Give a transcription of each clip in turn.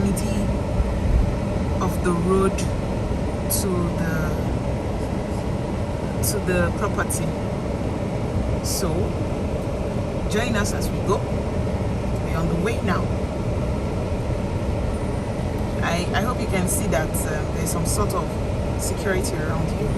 proximity of the road to the property. So join us as we go. We're on the way now. I hope you can see that there's some sort of security around here.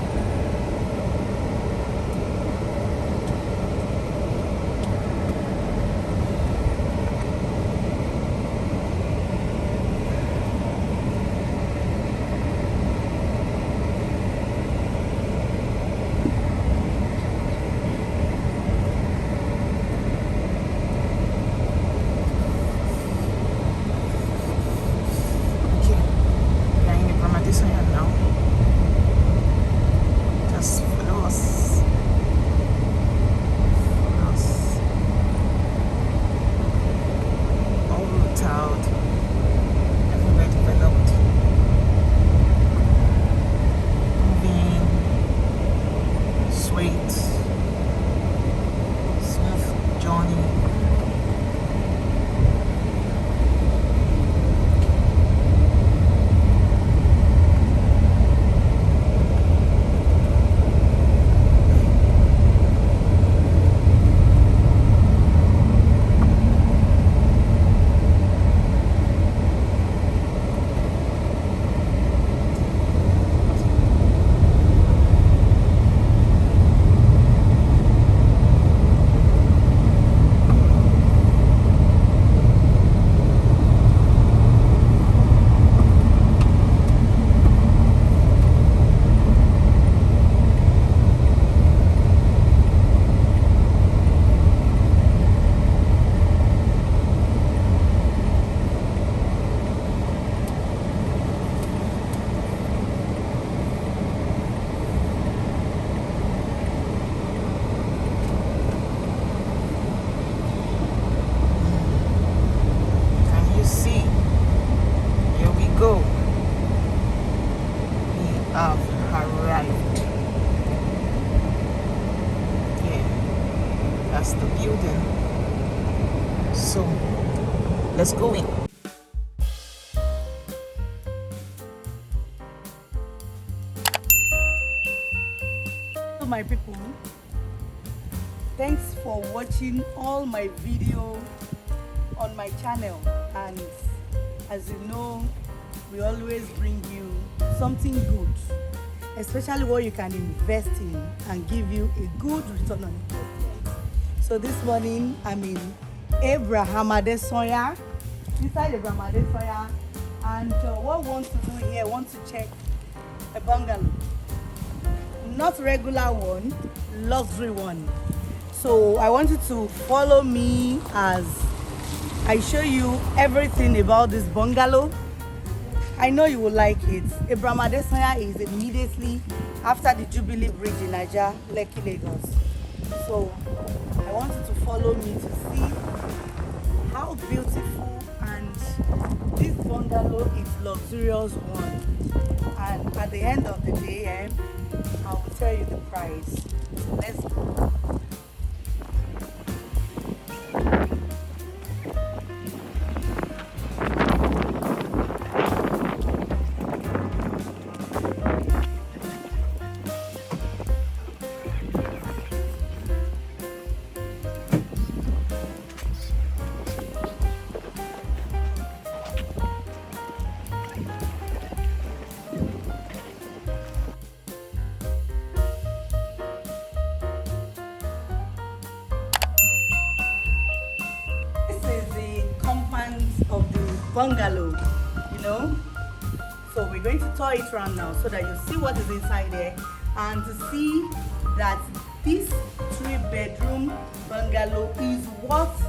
Let's go in. Hello my people, thanks for watching all my video on my channel, and as you know, we always bring you something good, especially what you can invest in and give you a good return on investment. So this morning I'm in Adesanya, inside Adesanya, and what we want to do here, I want to check a bungalow, not regular one, luxury one. So I want you to follow me as I show you everything about this bungalow. I know you will like it. Adesanya is immediately after the Jubilee Bridge in Ajah Lekki, Lagos. So I want you to follow me to see how beautiful and this bungalow is luxurious one. And at the end of the day, I will tell you the price. So let's go. Bungalow, you know, so we're going to tour it around now so that you see what is inside there, and to see that this 3-bedroom bungalow is worth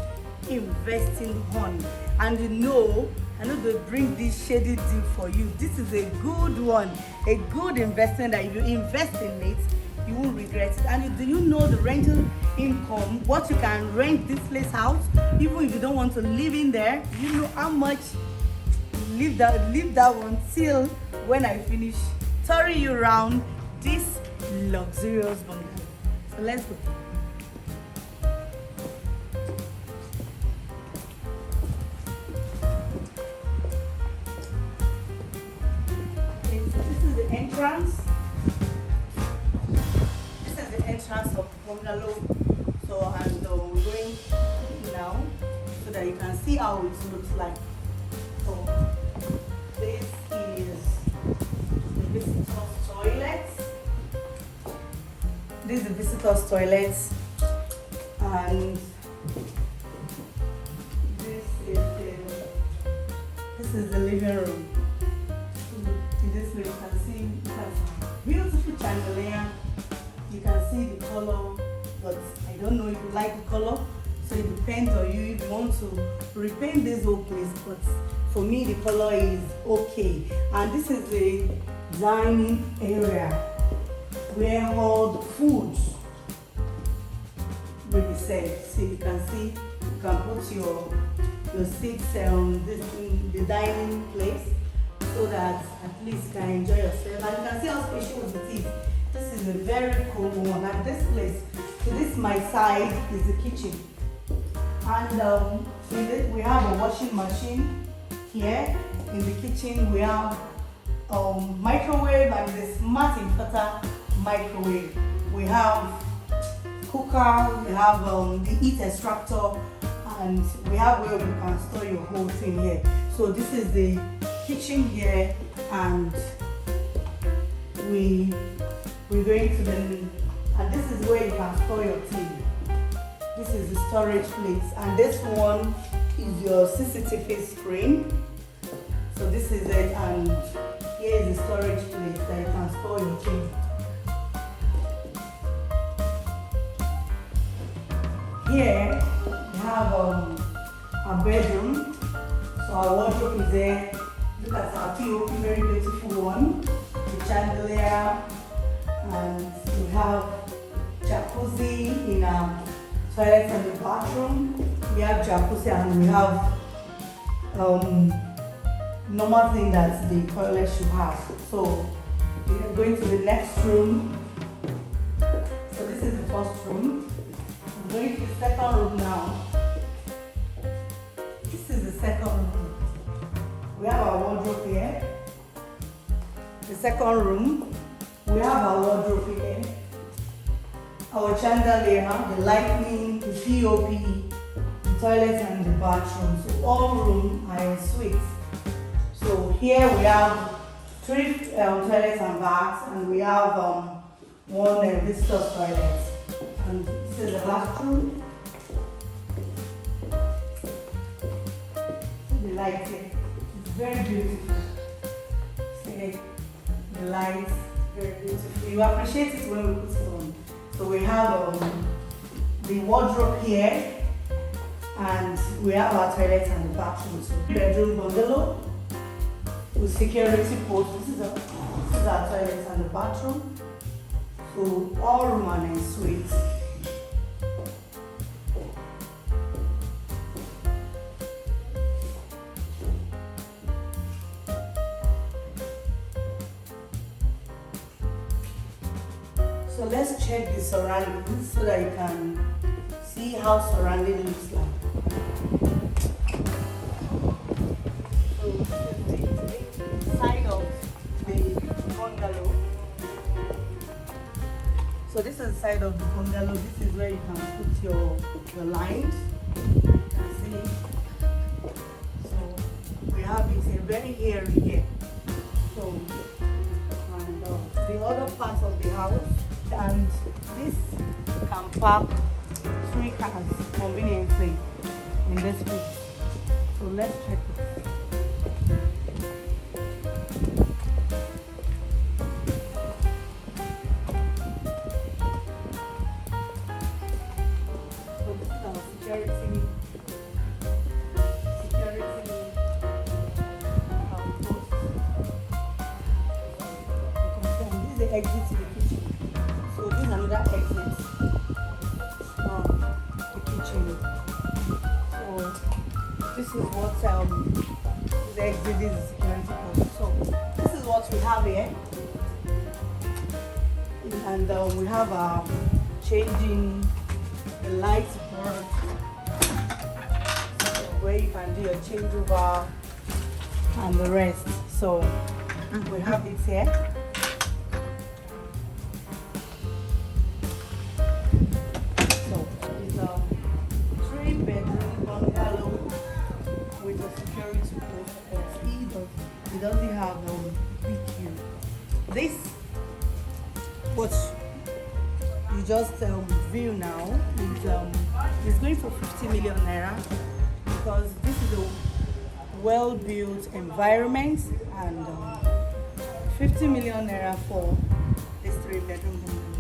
investing on. And you know, I know they bring this shady deal for you. This is a good one, a good investment that if you invest in it, you won't regret it. And do you know the rental income, what you can rent this place out, even if you don't want to live in there? You know how much? Leave that one till when I finish touring you around this luxurious bungalow. So let's go. entrance. This is the entrance of the bungalow. So, and we're going now so that you can see how it looks like. So, this is the visitor's toilet. This is the visitor's toilet, and this is the living room. In this way you can see it has beautiful chandelier. You can see the color, but I don't know if you like the color, so it depends on you if you want to repaint this whole place, but for me the color is okay. And this is the dining area where all the foods will be served. So you can see, you can put your seats on the dining place so that at least you can enjoy yourself. And you can see how spacious it is. This is a very cool one. And this place, so this my side is the kitchen. And we have a washing machine here. In the kitchen we have microwave and the smart inverter microwave. We have cooker, we have the heat extractor, and we have where you can store your whole thing here. So this is the kitchen here, and we're going to and this is where you can store your thing. This is the storage place, and this one is your CCTV screen. So this is it, and here is the storage place that you can store your thing. Here we have a bedroom. So our wardrobe is there. Look at our POP, very beautiful one. The chandelier, and we have jacuzzi in our toilet and the bathroom. We have jacuzzi, and we have normal thing that the toilet should have. So we are going to the next room. So this is the first room. I'm going to the second room now. This is the second room. We have our wardrobe here. The second room, we have our wardrobe here. Our chandelier, the lighting, the POP, the toilet and the bathroom. So all rooms are en suite. So here we have 3 toilets and baths, and we have one visitor's toilet. And this is the last room. The lighting is very beautiful. See the lights, very beautiful. You appreciate it when we put it on. So we have the wardrobe here, and we have our toilet and the bathroom. So bedroom bungalow with security post. This is our toilet and the bathroom. So all room and en suite. So let's check the surroundings so that you can see how surrounding looks like. So this is the side of the bungalow. So this is the side of the bungalow. This is where you can put your lines. You can see. So we have it here, very airy here. So and the other part of the house, and this can park 3 cars conveniently in this place. So let's check it. So this is our security post. You can see, and this is the exit to the kitchen. So this is another exit from the kitchen. So this is what the exit is, the security post. So this is what we have here, and we have changing the light bulb, where you can do your changeover and the rest. So we have it here. just view now is going for 50 million naira, because this is a well-built environment, and 50 million naira for this 3-bedroom bungalow.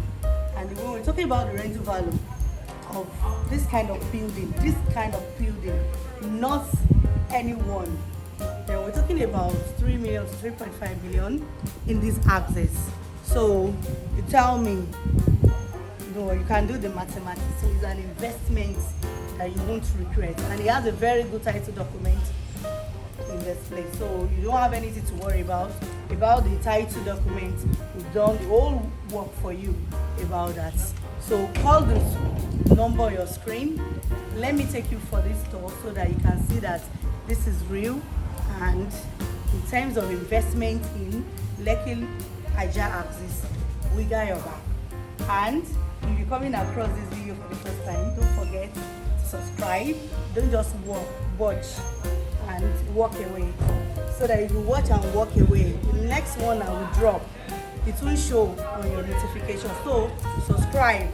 And when we're talking about the rental value of this kind of building, not anyone, then we're talking about 3 million to 3.5 million in this axis. So you tell me, you can do the mathematics. So it's an investment that you won't regret, and it has a very good title document in this place, so you don't have anything to worry about the title document. We've done the whole work for you about that. So call this number on your screen. Let me take you for this tour so that you can see that this is real, and in terms of investment in Lekki Ajah axis, we got your back. And if you're coming across this video for the first time, don't forget to subscribe. Don't just watch and walk away, so that if you watch and walk away, the next one I will drop, it will show on your notification. So subscribe,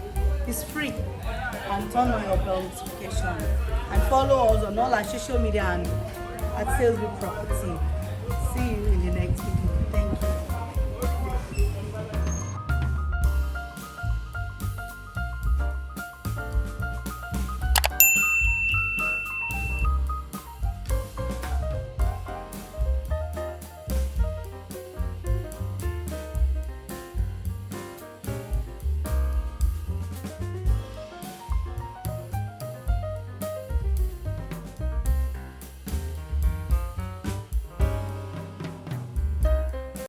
it's free, and turn on your bell notification, and follow us on all our social media and at salesvilleproperties. See you.